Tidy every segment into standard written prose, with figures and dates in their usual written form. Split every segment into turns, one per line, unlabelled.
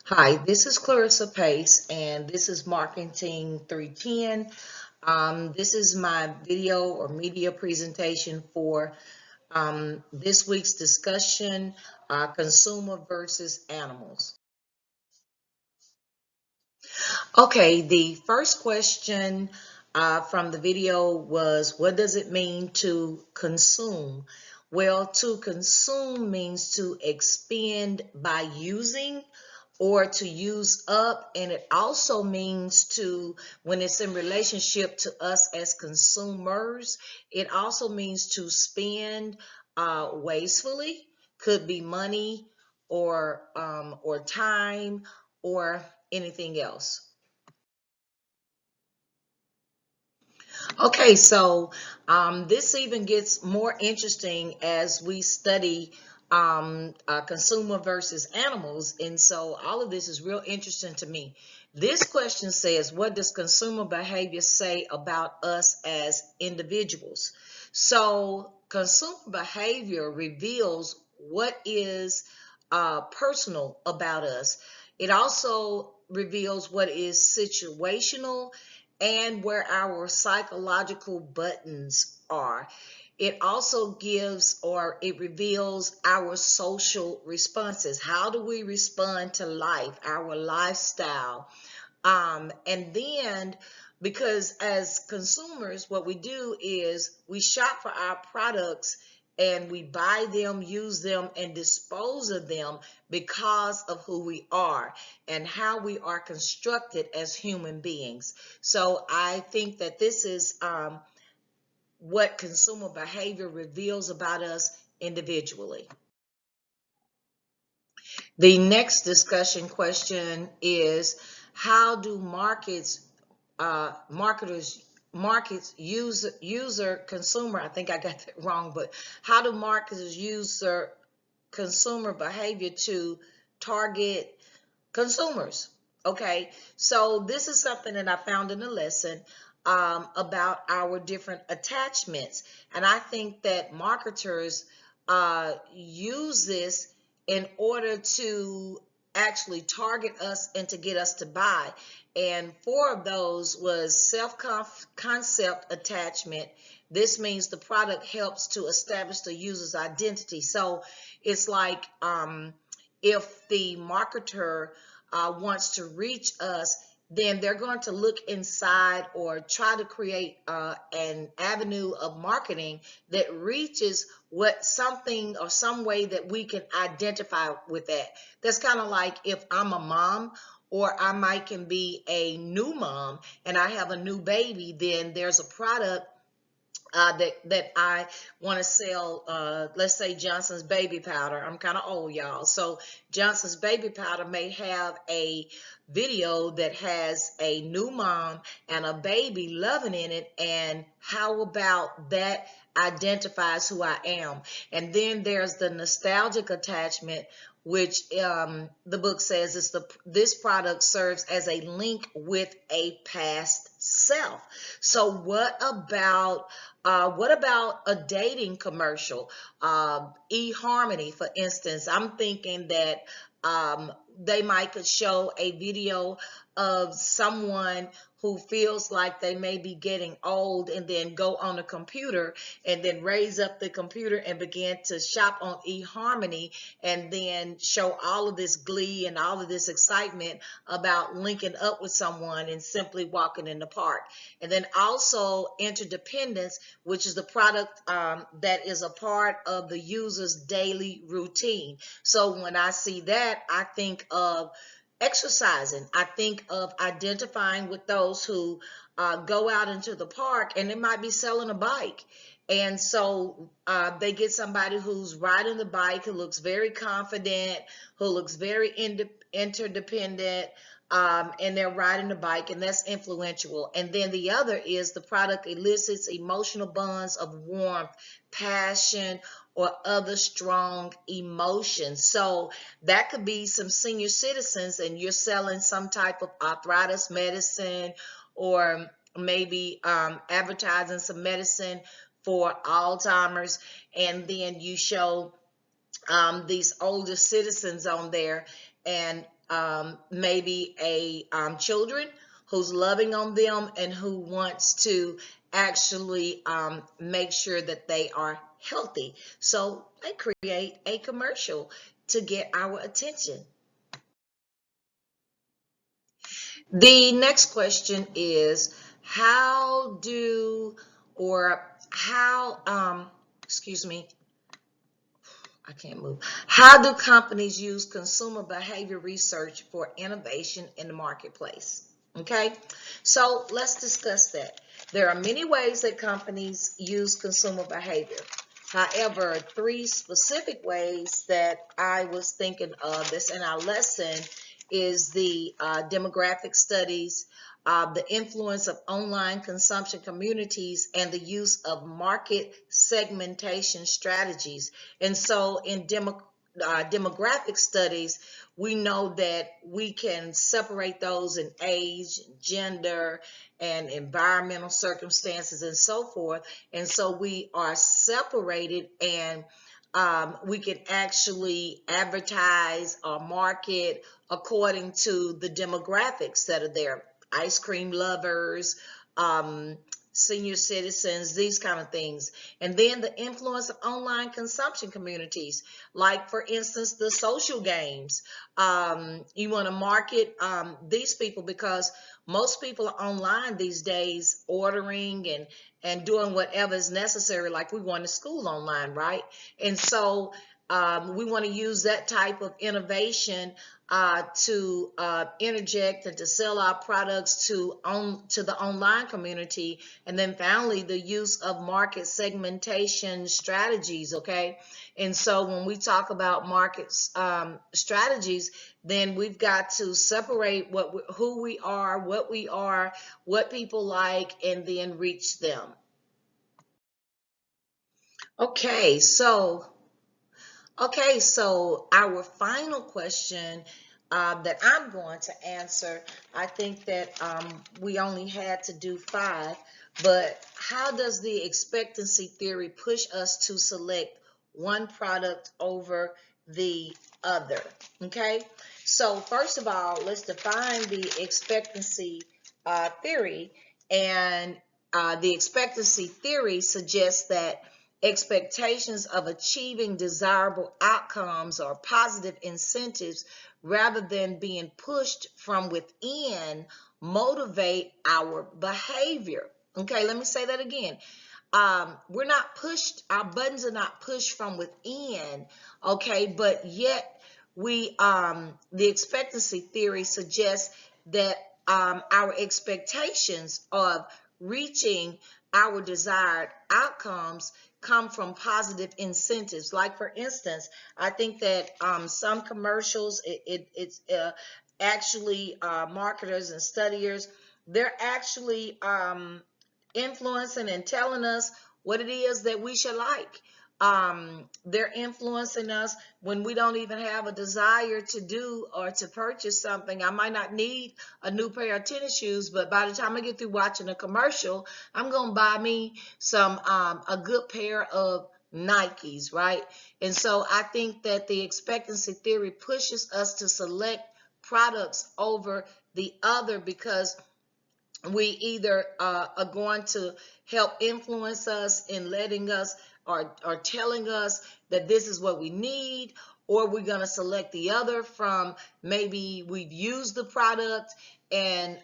Hi, this is Clarissa Pace, and this is Marketing 310. This is my video or media presentation for this week's discussion, consumer versus animals. Okay, the first question from the video was, what does it mean to consume? Well, to consume means to expend by using or to use up, and it also means to, when it's in relationship to us as consumers, it also means to spend wastefully, could be money or time or anything else. Okay, so this even gets more interesting as we study consumer versus animals. And so all of this is real interesting to me. This question says, what does consumer behavior say about us as individuals? So consumer behavior reveals what is personal about us. It also reveals what is situational and where our psychological buttons are. It also gives or it reveals our social responses. How do we respond to life, our lifestyle? And then, because as consumers, what we do is we shop for our products and we buy them, use them, and dispose of them because of who we are and how we are constructed as human beings. So I think that this is what consumer behavior reveals about us individually. The next discussion question is, how do marketers user consumer, I think I got that wrong, but how do marketers use their consumer behavior to target consumers? Okay, so this is something that I found in a lesson about our different attachments, and I think that marketers use this in order to actually target us and to get us to buy. And four of those was self-concept attachment. This means the product helps to establish the user's identity. So it's like if the marketer wants to reach us, then they're going to look inside or try to create an avenue of marketing that reaches what something or some way that we can identify with that. That's kind of like if I'm a mom, or I might can be a new mom and I have a new baby, then there's a product that I want to sell. Let's say Johnson's baby powder. I'm kind of old, y'all. So Johnson's baby powder may have a video that has a new mom and a baby loving in it. And how about that identifies who I am? And then there's the nostalgic attachment, which the book says is this product serves as a link with a past self. So what about a dating commercial? eHarmony, for instance, I'm thinking that they might could show a video of someone who feels like they may be getting old and then go on a computer and then raise up the computer and begin to shop on eHarmony and then show all of this glee and all of this excitement about linking up with someone and simply walking in the park. And then also interdependence, which is the product that is a part of the user's daily routine. So when I see that, I think of exercising. I think of identifying with those who go out into the park and they might be selling a bike. And so they get somebody who's riding the bike, who looks very confident, who looks very interdependent, and they're riding the bike, and that's influential. And then the other is the product elicits emotional bonds of warmth, passion, or other strong emotions. So that could be some senior citizens, and you're selling some type of arthritis medicine, or maybe advertising some medicine for Alzheimer's, and then you show these older citizens on there, and maybe a children who's loving on them and who wants to actually make sure that they are healthy. So they create a commercial to get our attention. The next question is how do or how excuse me, I can't move. How do companies use consumer behavior research for innovation in the marketplace? Okay, so let's discuss that. There are many ways that companies use consumer behavior. However, three specific ways that I was thinking of this in our lesson is the demographic studies, the influence of online consumption communities, and the use of market segmentation strategies. And so in demographic studies, we know that we can separate those in age, gender, and environmental circumstances and so forth. And so we are separated, and we can actually advertise or market according to the demographics that are there. Ice cream lovers, um, senior citizens, these kind of things. And then the influence of online consumption communities, like for instance, the social games. You want to market these people because most people are online these days ordering and doing whatever is necessary, like we going to school online, right? And so we want to use that type of innovation to interject and to sell our products to the online community. And then finally, the use of market segmentation strategies. Okay, and so when we talk about market strategies, then we've got to separate who we are, what people like, and then reach them. Okay, so our final question that I'm going to answer, I think that we only had to do 5, but how does the expectancy theory push us to select one product over the other? Okay, so first of all, let's define the expectancy theory. And the expectancy theory suggests that expectations of achieving desirable outcomes or positive incentives rather than being pushed from within motivate our behavior. Okay, let me say that again. We're not pushed, our buttons are not pushed from within, okay, but yet the expectancy theory suggests that our expectations of reaching our desired outcomes come from positive incentives. Like for instance, I think that some commercials, it's actually marketers and studiers, they're actually influencing and telling us what it is that we should like. They're influencing us when we don't even have a desire to do or to purchase something. I might not need a new pair of tennis shoes, but by the time I get through watching a commercial, I'm gonna buy me some a good pair of Nikes, right? And so I think that the expectancy theory pushes us to select products over the other because we either are going to help influence us in letting us or telling us that this is what we need, or we're going to select the other from maybe we've used the product and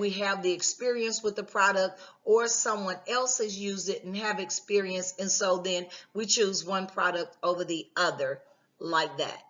we have the experience with the product, or someone else has used it and have experience, and so then we choose one product over the other like that.